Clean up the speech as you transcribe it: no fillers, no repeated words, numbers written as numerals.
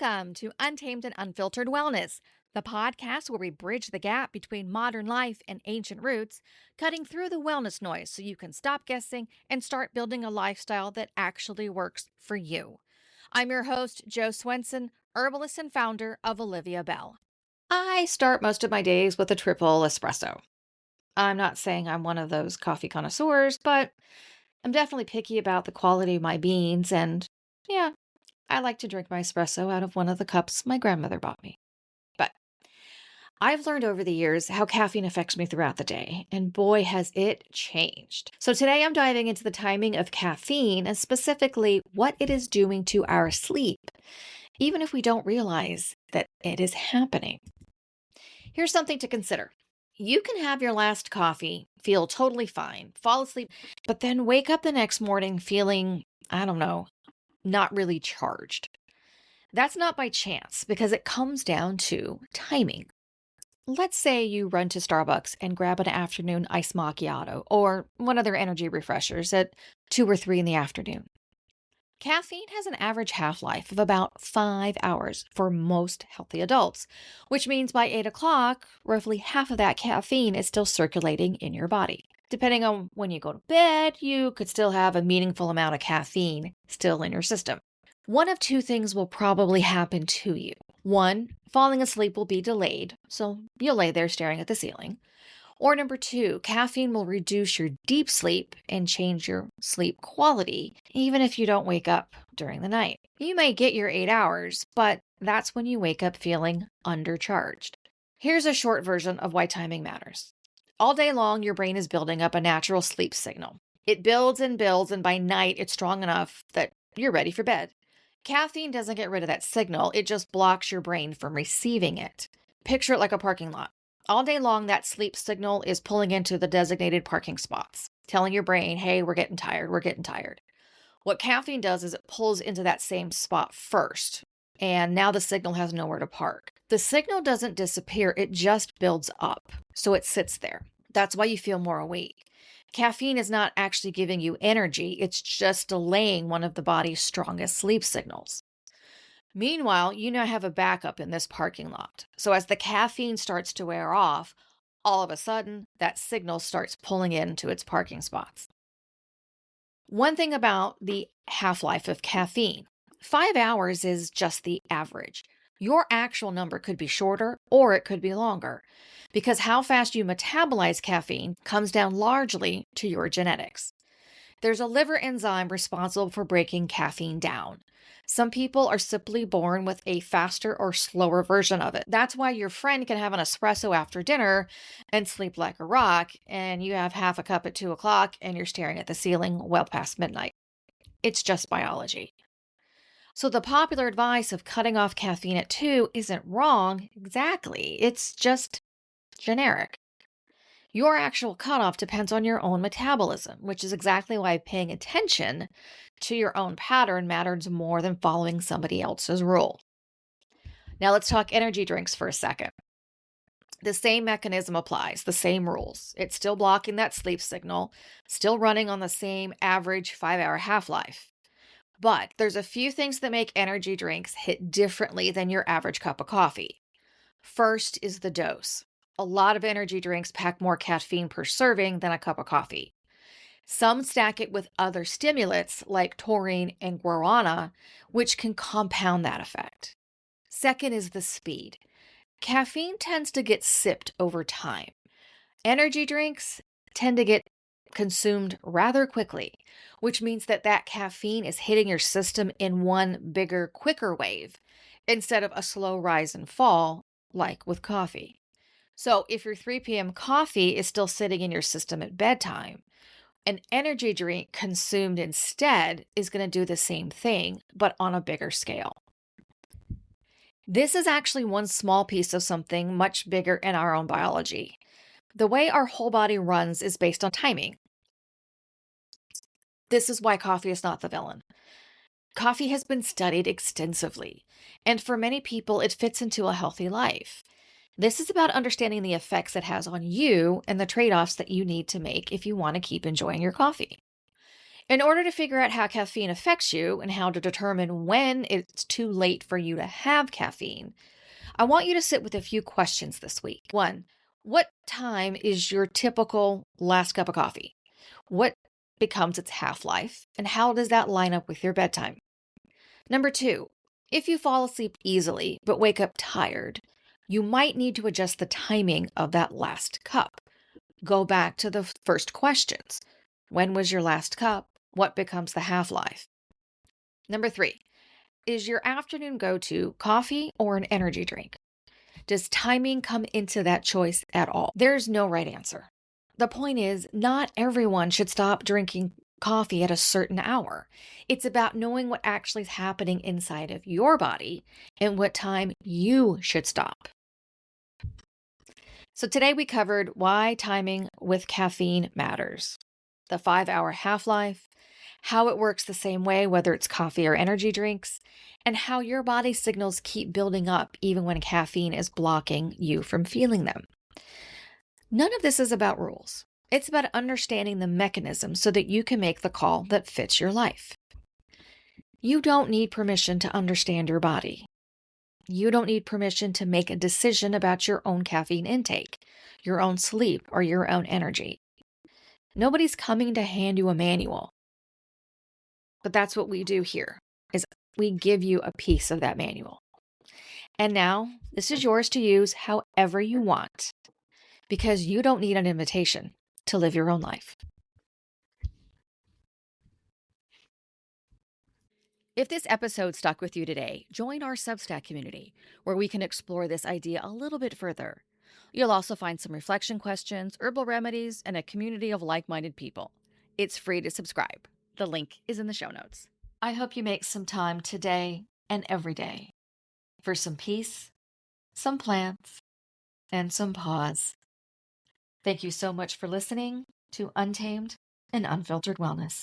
Welcome to Untamed and Unfiltered Wellness, the podcast where we bridge the gap between modern life and ancient roots, cutting through the wellness noise so you can stop guessing and start building a lifestyle that actually works for you. I'm your host, Jo Swenson, herbalist and founder of Olivia Bell. I start most of my days with a triple espresso. I'm not saying I'm one of those coffee connoisseurs, but I'm definitely picky about the quality of my beans, and yeah, I like to drink my espresso out of one of the cups my grandmother bought me. But I've learned over the years how caffeine affects me throughout the day, and boy, has it changed. So today I'm diving into the timing of caffeine and specifically what it is doing to our sleep, even if we don't realize that it is happening. Here's something to consider. You can have your last coffee, feel totally fine, fall asleep, but then wake up the next morning feeling, not really charged. That's not by chance because it comes down to timing. Let's say you run to Starbucks and grab an afternoon iced macchiato or one of their energy refreshers at 2 or 3 in the afternoon. Caffeine has an average half-life of about 5 hours for most healthy adults, which means by 8 o'clock, roughly half of that caffeine is still circulating in your body. Depending on when you go to bed, you could still have a meaningful amount of caffeine still in your system. One of two things will probably happen to you. One, falling asleep will be delayed, so you'll lay there staring at the ceiling. Or number two, caffeine will reduce your deep sleep and change your sleep quality, even if you don't wake up during the night. You may get your 8 hours, but that's when you wake up feeling undercharged. Here's a short version of why timing matters. All day long, your brain is building up a natural sleep signal. It builds, and by night, it's strong enough that you're ready for bed. Caffeine doesn't get rid of that signal, it just blocks your brain from receiving it. Picture it like a parking lot. All day long, that sleep signal is pulling into the designated parking spots, telling your brain, hey, we're getting tired. What caffeine does is it pulls into that same spot first, and now the signal has nowhere to park. The signal doesn't disappear, it just builds up, so it sits there. That's why you feel more awake. Caffeine is not actually giving you energy, it's just delaying one of the body's strongest sleep signals. Meanwhile, you now have a backup in this parking lot. So as the caffeine starts to wear off, all of a sudden, that signal starts pulling into its parking spots. One thing about the half-life of caffeine, 5 hours is just the average. Your actual number could be shorter or it could be longer, because how fast you metabolize caffeine comes down largely to your genetics. There's a liver enzyme responsible for breaking caffeine down. Some people are simply born with a faster or slower version of it. That's why your friend can have an espresso after dinner and sleep like a rock, and you have half a cup at 2 o'clock and you're staring at the ceiling well past midnight. It's just biology. So the popular advice of cutting off caffeine at 2 isn't wrong exactly. It's just generic. Your actual cutoff depends on your own metabolism, which is exactly why paying attention to your own pattern matters more than following somebody else's rule. Now let's talk energy drinks for a second. The same mechanism applies, the same rules. It's still blocking that sleep signal, still running on the same average 5-hour half-life. But there's a few things that make energy drinks hit differently than your average cup of coffee. First is the dose. A lot of energy drinks pack more caffeine per serving than a cup of coffee. Some stack it with other stimulants like taurine and guarana, which can compound that effect. Second is the speed. Caffeine tends to get sipped over time. Energy drinks tend to get consumed rather quickly, which means that caffeine is hitting your system in one bigger, quicker wave instead of a slow rise and fall like with coffee. So if your 3 p.m. coffee is still sitting in your system at bedtime, an energy drink consumed instead is going to do the same thing, but on a bigger scale. This is actually one small piece of something much bigger in our own biology. The way our whole body runs is based on timing. This is why coffee is not the villain. Coffee has been studied extensively, and for many people, it fits into a healthy life. This is about understanding the effects it has on you and the trade-offs that you need to make if you want to keep enjoying your coffee. In order to figure out how caffeine affects you and how to determine when it's too late for you to have caffeine, I want you to sit with a few questions this week. One, what time is your typical last cup of coffee? What becomes its half-life? And how does that line up with your bedtime? Number two, if you fall asleep easily but wake up tired, you might need to adjust the timing of that last cup. Go back to the first questions. When was your last cup? What becomes the half-life? Number three, is your afternoon go-to coffee or an energy drink? Does timing come into that choice at all? There's no right answer. The point is, not everyone should stop drinking coffee at a certain hour. It's about knowing what actually is happening inside of your body and what time you should stop. So today we covered why timing with caffeine matters, the 5-hour half-life, how it works the same way whether it's coffee or energy drinks, and how your body signals keep building up even when caffeine is blocking you from feeling them. None of this is about rules. It's about understanding the mechanism so that you can make the call that fits your life. You don't need permission to understand your body. You don't need permission to make a decision about your own caffeine intake, your own sleep, or your own energy. Nobody's coming to hand you a manual. But that's what we do here, is we give you a piece of that manual. And now, this is yours to use however you want, because you don't need an invitation to live your own life. If this episode stuck with you today, join our Substack community, where we can explore this idea a little bit further. You'll also find some reflection questions, herbal remedies, and a community of like-minded people. It's free to subscribe. The link is in the show notes. I hope you make some time today and every day for some peace, some plants, and some pause. Thank you so much for listening to Untamed and Unfiltered Wellness.